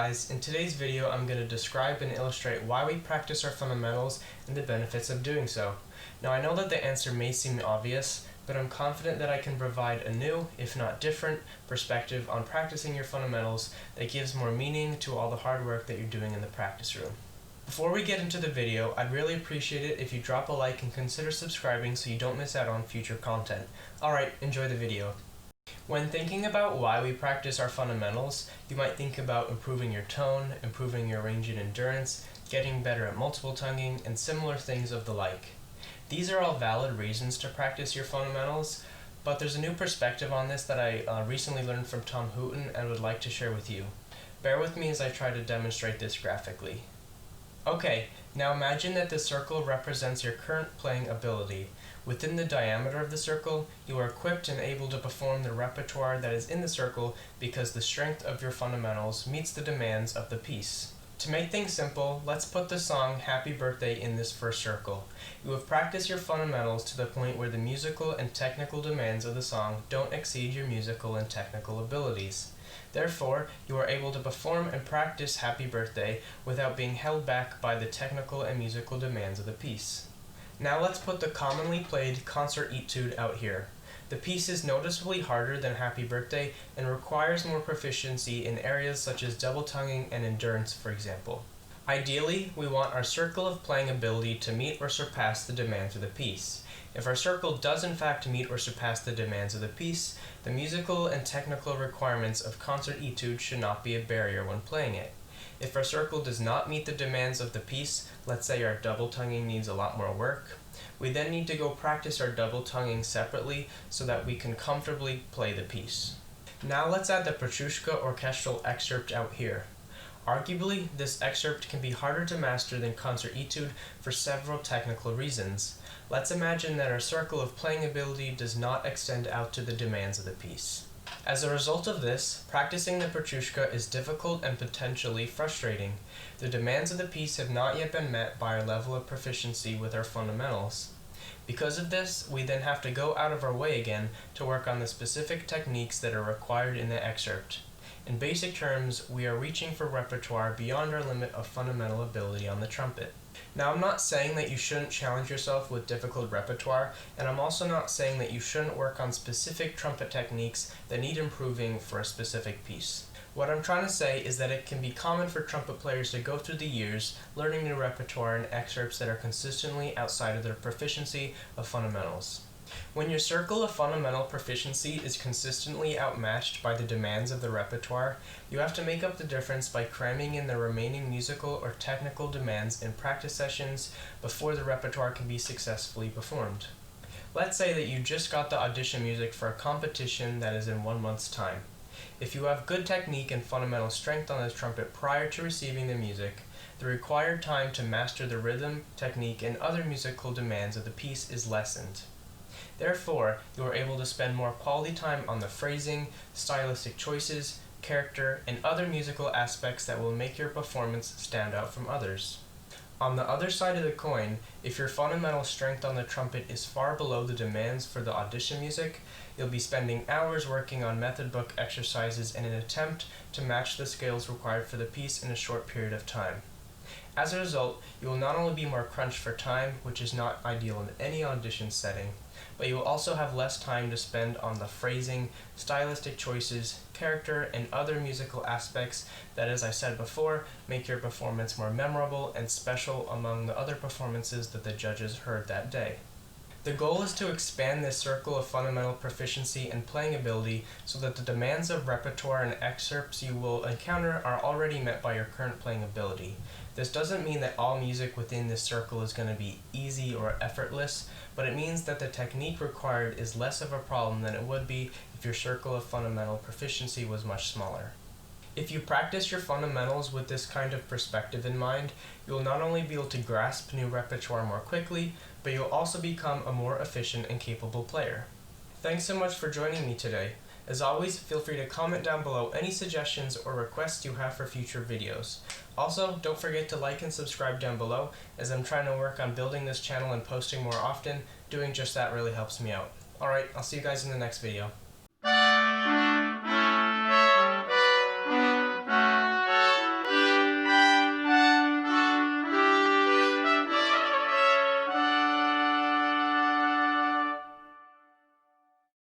guys, in today's video I'm going to describe and illustrate why we practice our fundamentals and the benefits of doing so. Now I know that the answer may seem obvious, but I'm confident that I can provide a new, if not different, perspective on practicing your fundamentals that gives more meaning to all the hard work that you're doing in the practice room. Before we get into the video, I'd really appreciate it if you drop a like and consider subscribing so you don't miss out on future content. Alright, enjoy the video. When thinking about why we practice our fundamentals, you might think about improving your tone, improving your range and endurance, getting better at multiple tonguing, and similar things of the like. These are all valid reasons to practice your fundamentals, but there's a new perspective on this that I recently learned from Tom Hooten and would like to share with you. Bear with me as I try to demonstrate this graphically. Okay, now imagine that the circle represents your current playing ability. Within the diameter of the circle, you are equipped and able to perform the repertoire that is in the circle because the strength of your fundamentals meets the demands of the piece. To make things simple, let's put the song Happy Birthday in this first circle. You have practiced your fundamentals to the point where the musical and technical demands of the song don't exceed your musical and technical abilities. Therefore, you are able to perform and practice Happy Birthday without being held back by the technical and musical demands of the piece. Now let's put the commonly played concert etude out here. The piece is noticeably harder than Happy Birthday and requires more proficiency in areas such as double tonguing and endurance, for example. Ideally, we want our circle of playing ability to meet or surpass the demands of the piece. If our circle does in fact meet or surpass the demands of the piece, the musical and technical requirements of concert etude should not be a barrier when playing it. If our circle does not meet the demands of the piece, let's say our double tonguing needs a lot more work, we then need to go practice our double tonguing separately so that we can comfortably play the piece. Now let's add the Petrushka orchestral excerpt out here. Arguably, this excerpt can be harder to master than concert etude for several technical reasons. Let's imagine that our circle of playing ability does not extend out to the demands of the piece. As a result of this, practicing the Petrushka is difficult and potentially frustrating. The demands of the piece have not yet been met by our level of proficiency with our fundamentals. Because of this, we then have to go out of our way again to work on the specific techniques that are required in the excerpt. In basic terms, we are reaching for repertoire beyond our limit of fundamental ability on the trumpet. Now, I'm not saying that you shouldn't challenge yourself with difficult repertoire, and I'm also not saying that you shouldn't work on specific trumpet techniques that need improving for a specific piece. What I'm trying to say is that it can be common for trumpet players to go through the years learning new repertoire and excerpts that are consistently outside of their proficiency of fundamentals. When your circle of fundamental proficiency is consistently outmatched by the demands of the repertoire, you have to make up the difference by cramming in the remaining musical or technical demands in practice sessions before the repertoire can be successfully performed. Let's say that you just got the audition music for a competition that is in 1 month's time. If you have good technique and fundamental strength on the trumpet prior to receiving the music, the required time to master the rhythm, technique, and other musical demands of the piece is lessened. Therefore, you are able to spend more quality time on the phrasing, stylistic choices, character, and other musical aspects that will make your performance stand out from others. On the other side of the coin, if your fundamental strength on the trumpet is far below the demands for the audition music, you'll be spending hours working on method book exercises in an attempt to match the skills required for the piece in a short period of time. As a result, you will not only be more crunched for time, which is not ideal in any audition setting, but you will also have less time to spend on the phrasing, stylistic choices, character, and other musical aspects that, as I said before, make your performance more memorable and special among the other performances that the judges heard that day. The goal is to expand this circle of fundamental proficiency and playing ability so that the demands of repertoire and excerpts you will encounter are already met by your current playing ability. This doesn't mean that all music within this circle is going to be easy or effortless, but it means that the technique required is less of a problem than it would be if your circle of fundamental proficiency was much smaller. If you practice your fundamentals with this kind of perspective in mind, you will not only be able to grasp new repertoire more quickly, but you'll also become a more efficient and capable player. Thanks so much for joining me today. As always, feel free to comment down below any suggestions or requests you have for future videos. Also, don't forget to like and subscribe down below, as I'm trying to work on building this channel and posting more often. Doing just that really helps me out. Alright, I'll see you guys in the next video.